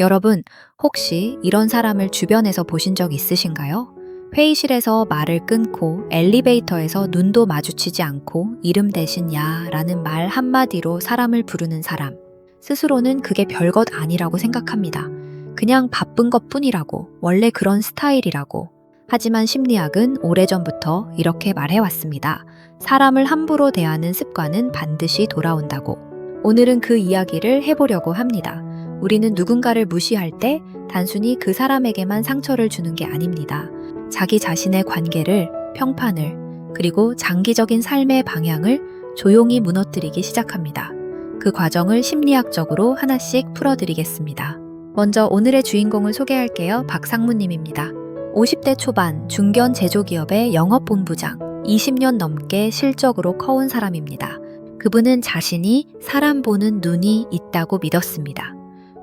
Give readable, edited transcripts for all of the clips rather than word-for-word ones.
여러분, 혹시 이런 사람을 주변에서 보신 적 있으신가요? 회의실에서 말을 끊고 엘리베이터에서 눈도 마주치지 않고 이름 대신 야 라는 말 한마디로 사람을 부르는 사람. 스스로는 그게 별것 아니라고 생각합니다. 그냥 바쁜 것 뿐이라고, 원래 그런 스타일이라고. 하지만 심리학은 오래전부터 이렇게 말해왔습니다. 사람을 함부로 대하는 습관은 반드시 돌아온다고. 오늘은 그 이야기를 해보려고 합니다. 우리는 누군가를 무시할 때 단순히 그 사람에게만 상처를 주는 게 아닙니다. 자기 자신의 관계를, 평판을, 그리고 장기적인 삶의 방향을 조용히 무너뜨리기 시작합니다. 그 과정을 심리학적으로 하나씩 풀어드리겠습니다. 먼저 오늘의 주인공을 소개할게요. 박상무님입니다. 50대 초반 중견 제조기업의 영업본부장, 20년 넘게 실적으로 커온 사람입니다. 그분은 자신이 사람 보는 눈이 있다고 믿었습니다.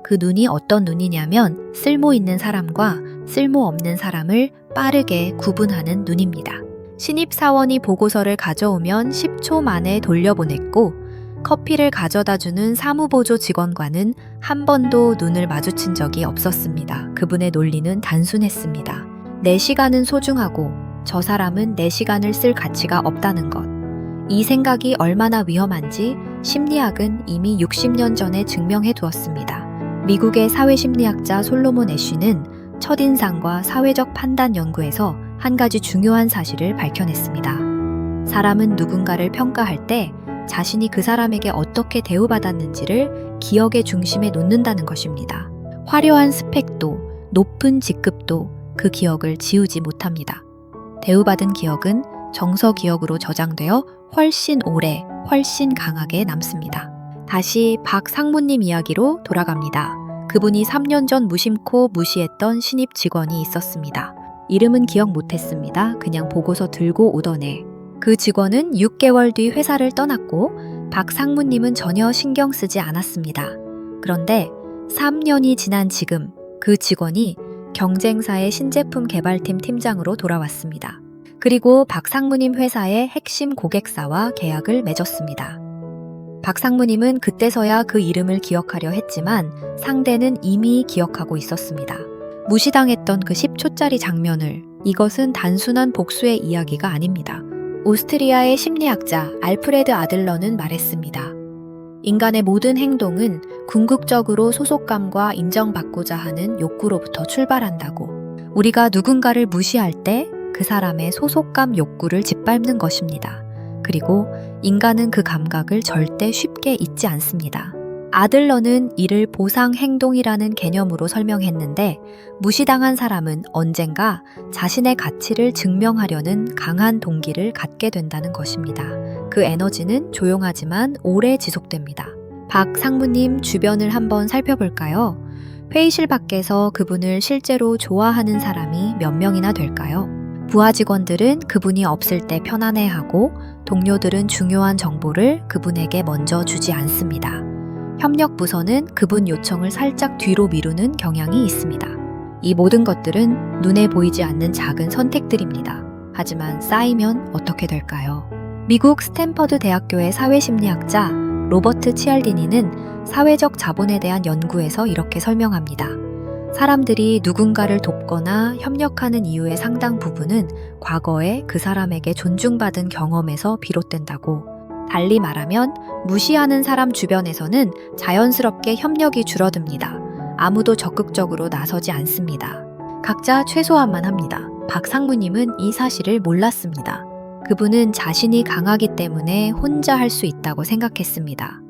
그 눈이 어떤 눈이냐면 쓸모 있는 사람과 쓸모 없는 사람을 빠르게 구분하는 눈입니다. 신입사원이 보고서를 가져오면 10초 만에 돌려보냈고 커피를 가져다주는 사무보조 직원과는 한 번도 눈을 마주친 적이 없었습니다. 그분의 논리는 단순했습니다. 내 시간은 소중하고 저 사람은 내 시간을 쓸 가치가 없다는 것. 이 생각이 얼마나 위험한지 심리학은 이미 60년 전에 증명해 두었습니다. 미국의 사회심리학자 솔로몬 애쉬는 첫인상과 사회적 판단 연구에서 한 가지 중요한 사실을 밝혀냈습니다. 사람은 누군가를 평가할 때 자신이 그 사람에게 어떻게 대우받았는지를 기억의 중심에 놓는다는 것입니다. 화려한 스펙도, 높은 직급도 그 기억을 지우지 못합니다. 대우받은 기억은 정서 기억으로 저장되어 훨씬 오래, 훨씬 강하게 남습니다. 다시 박상무님 이야기로 돌아갑니다. 그분이 3년 전 무심코 무시했던 신입 직원이 있었습니다. 이름은 기억 못했습니다. 그냥 보고서 들고 오던 애. 그 직원은 6개월 뒤 회사를 떠났고 박상무님은 전혀 신경 쓰지 않았습니다. 그런데 3년이 지난 지금 그 직원이 경쟁사의 신제품 개발팀 팀장으로 돌아왔습니다. 그리고 박상무님 회사의 핵심 고객사와 계약을 맺었습니다. 박상무님은 그때서야 그 이름을 기억하려 했지만 상대는 이미 기억하고 있었습니다. 무시당했던 그 10초짜리 장면을, 이것은 단순한 복수의 이야기가 아닙니다. 오스트리아의 심리학자 알프레드 아들러는 말했습니다. 인간의 모든 행동은 궁극적으로 소속감과 인정받고자 하는 욕구로부터 출발한다고. 우리가 누군가를 무시할 때 그 사람의 소속감 욕구를 짓밟는 것입니다. 그리고 인간은 그 감각을 절대 쉽게 잊지 않습니다. 아들러는 이를 보상 행동이라는 개념으로 설명했는데 무시당한 사람은 언젠가 자신의 가치를 증명하려는 강한 동기를 갖게 된다는 것입니다. 그 에너지는 조용하지만 오래 지속됩니다. 박상무님 주변을 한번 살펴볼까요? 회의실 밖에서 그분을 실제로 좋아하는 사람이 몇 명이나 될까요? 부하 직원들은 그분이 없을 때 편안해하고 동료들은 중요한 정보를 그분에게 먼저 주지 않습니다. 협력 부서는 그분 요청을 살짝 뒤로 미루는 경향이 있습니다. 이 모든 것들은 눈에 보이지 않는 작은 선택들입니다. 하지만 쌓이면 어떻게 될까요? 미국 스탠퍼드 대학교의 사회심리학자 로버트 치알디니는 사회적 자본에 대한 연구에서 이렇게 설명합니다. 사람들이 누군가를 돕거나 협력하는 이유의 상당 부분은 과거에 그 사람에게 존중받은 경험에서 비롯된다고. 달리 말하면 무시하는 사람 주변에서는 자연스럽게 협력이 줄어듭니다. 아무도 적극적으로 나서지 않습니다. 각자 최소한만 합니다. 박상무님은 이 사실을 몰랐습니다. 그분은 자신이 강하기 때문에 혼자 할 수 있다고 생각했습니다.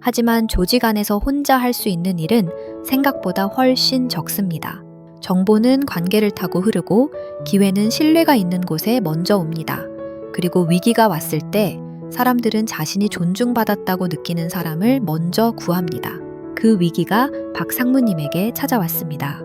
하지만 조직 안에서 혼자 할 수 있는 일은 생각보다 훨씬 적습니다. 정보는 관계를 타고 흐르고 기회는 신뢰가 있는 곳에 먼저 옵니다. 그리고 위기가 왔을 때 사람들은 자신이 존중받았다고 느끼는 사람을 먼저 구합니다. 그 위기가 박상무님에게 찾아왔습니다.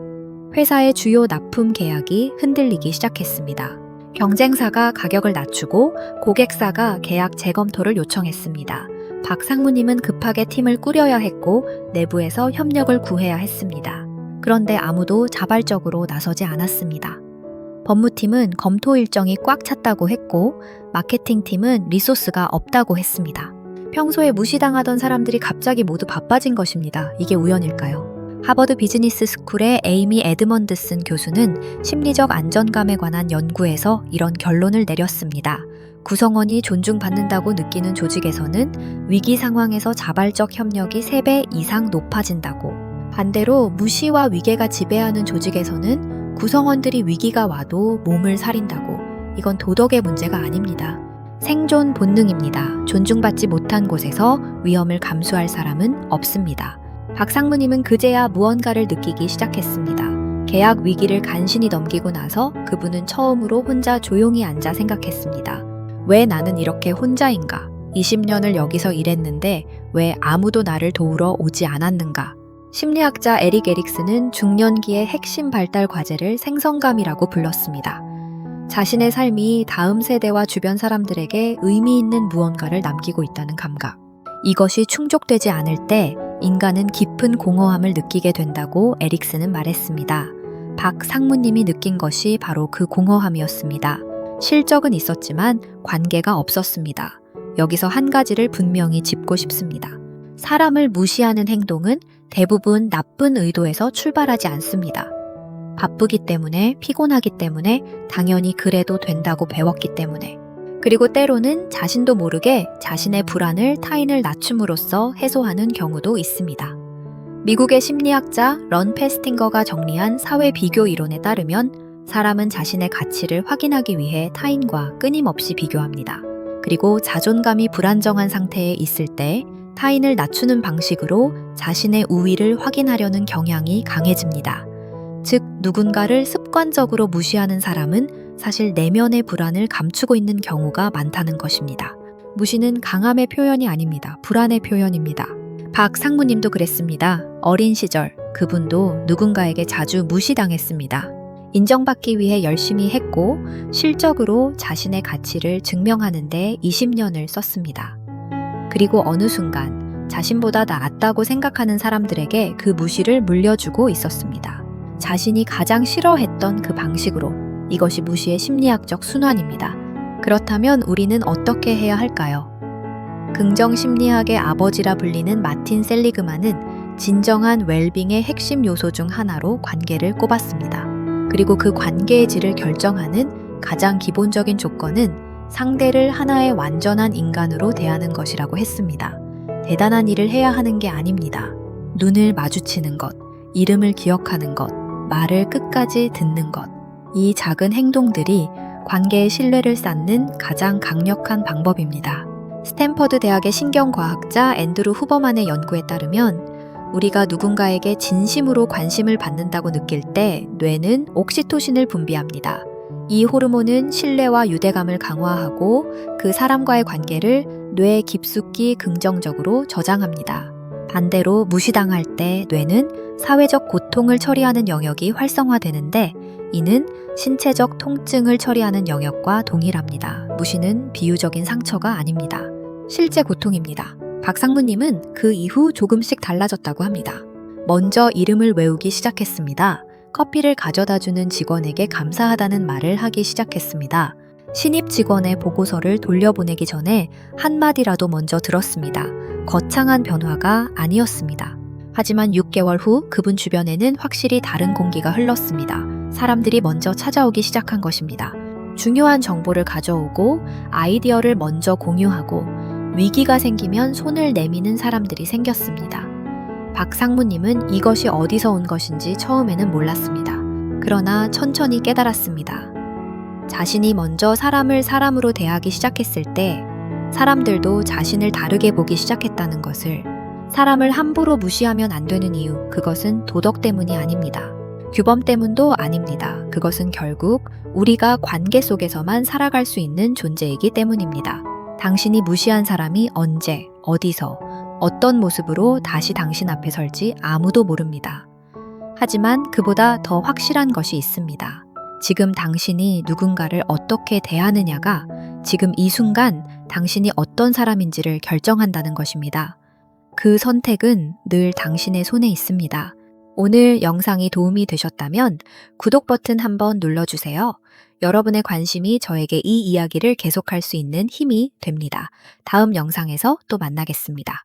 회사의 주요 납품 계약이 흔들리기 시작했습니다. 경쟁사가 가격을 낮추고 고객사가 계약 재검토를 요청했습니다. 박상무님은 급하게 팀을 꾸려야 했고 내부에서 협력을 구해야 했습니다. 그런데 아무도 자발적으로 나서지 않았습니다. 법무팀은 검토 일정이 꽉 찼다고 했고 마케팅팀은 리소스가 없다고 했습니다. 평소에 무시당하던 사람들이 갑자기 모두 바빠진 것입니다. 이게 우연일까요? 하버드 비즈니스 스쿨의 에이미 에드먼드슨 교수는 심리적 안전감에 관한 연구에서 이런 결론을 내렸습니다. 구성원이 존중받는다고 느끼는 조직에서는 위기 상황에서 자발적 협력이 3배 이상 높아진다고. 반대로 무시와 위계가 지배하는 조직에서는 구성원들이 위기가 와도 몸을 사린다고. 이건 도덕의 문제가 아닙니다. 생존 본능입니다. 존중받지 못한 곳에서 위험을 감수할 사람은 없습니다. 박상무님은 그제야 무언가를 느끼기 시작했습니다. 계약 위기를 간신히 넘기고 나서 그분은 처음으로 혼자 조용히 앉아 생각했습니다. 왜 나는 이렇게 혼자인가? 20년을 여기서 일했는데 왜 아무도 나를 도우러 오지 않았는가? 심리학자 에릭 에릭슨은 중년기의 핵심 발달 과제를 생성감이라고 불렀습니다. 자신의 삶이 다음 세대와 주변 사람들에게 의미 있는 무언가를 남기고 있다는 감각. 이것이 충족되지 않을 때 인간은 깊은 공허함을 느끼게 된다고 에릭슨은 말했습니다. 박 상무님이 느낀 것이 바로 그 공허함이었습니다. 실적은 있었지만 관계가 없었습니다. 여기서 한 가지를 분명히 짚고 싶습니다. 사람을 무시하는 행동은 대부분 나쁜 의도에서 출발하지 않습니다. 바쁘기 때문에, 피곤하기 때문에, 당연히 그래도 된다고 배웠기 때문에. 그리고 때로는 자신도 모르게 자신의 불안을 타인을 낮춤으로써 해소하는 경우도 있습니다. 미국의 심리학자 런 페스팅거가 정리한 사회 비교 이론에 따르면 사람은 자신의 가치를 확인하기 위해 타인과 끊임없이 비교합니다. 그리고 자존감이 불안정한 상태에 있을 때 타인을 낮추는 방식으로 자신의 우위를 확인하려는 경향이 강해집니다. 즉, 누군가를 습관적으로 무시하는 사람은 사실 내면의 불안을 감추고 있는 경우가 많다는 것입니다. 무시는 강함의 표현이 아닙니다. 불안의 표현입니다. 박 상무님도 그랬습니다. 어린 시절 그분도 누군가에게 자주 무시당했습니다. 인정받기 위해 열심히 했고 실적으로 자신의 가치를 증명하는 데 20년을 썼습니다. 그리고 어느 순간 자신보다 낫다고 생각하는 사람들에게 그 무시를 물려주고 있었습니다. 자신이 가장 싫어했던 그 방식으로. 이것이 무시의 심리학적 순환입니다. 그렇다면 우리는 어떻게 해야 할까요? 긍정 심리학의 아버지라 불리는 마틴 셀리그만은 진정한 웰빙의 핵심 요소 중 하나로 관계를 꼽았습니다. 그리고 그 관계의 질을 결정하는 가장 기본적인 조건은 상대를 하나의 완전한 인간으로 대하는 것이라고 했습니다. 대단한 일을 해야 하는 게 아닙니다. 눈을 마주치는 것, 이름을 기억하는 것, 말을 끝까지 듣는 것. 이 작은 행동들이 관계의 신뢰를 쌓는 가장 강력한 방법입니다. 스탠퍼드 대학의 신경과학자 앤드루 후버만의 연구에 따르면 우리가 누군가에게 진심으로 관심을 받는다고 느낄 때 뇌는 옥시토신을 분비합니다. 이 호르몬은 신뢰와 유대감을 강화하고 그 사람과의 관계를 뇌에 깊숙이 긍정적으로 저장합니다. 반대로 무시당할 때 뇌는 사회적 고통을 처리하는 영역이 활성화되는데 이는 신체적 통증을 처리하는 영역과 동일합니다. 무시는 비유적인 상처가 아닙니다. 실제 고통입니다. 박상무님은 그 이후 조금씩 달라졌다고 합니다. 먼저 이름을 외우기 시작했습니다. 커피를 가져다주는 직원에게 감사하다는 말을 하기 시작했습니다. 신입 직원의 보고서를 돌려보내기 전에 한마디라도 먼저 들었습니다. 거창한 변화가 아니었습니다. 하지만 6개월 후 그분 주변에는 확실히 다른 공기가 흘렀습니다. 사람들이 먼저 찾아오기 시작한 것입니다. 중요한 정보를 가져오고 아이디어를 먼저 공유하고 위기가 생기면 손을 내미는 사람들이 생겼습니다. 박상무님은 이것이 어디서 온 것인지 처음에는 몰랐습니다. 그러나 천천히 깨달았습니다. 자신이 먼저 사람을 사람으로 대하기 시작했을 때 사람들도 자신을 다르게 보기 시작했다는 것을. 사람을 함부로 무시하면 안 되는 이유, 그것은 도덕 때문이 아닙니다. 규범 때문도 아닙니다. 그것은 결국 우리가 관계 속에서만 살아갈 수 있는 존재이기 때문입니다. 당신이 무시한 사람이 언제, 어디서, 어떤 모습으로 다시 당신 앞에 설지 아무도 모릅니다. 하지만 그보다 더 확실한 것이 있습니다. 지금 당신이 누군가를 어떻게 대하느냐가 지금 이 순간 당신이 어떤 사람인지를 결정한다는 것입니다. 그 선택은 늘 당신의 손에 있습니다. 오늘 영상이 도움이 되셨다면 구독 버튼 한번 눌러주세요. 여러분의 관심이 저에게 이 이야기를 계속할 수 있는 힘이 됩니다. 다음 영상에서 또 만나겠습니다.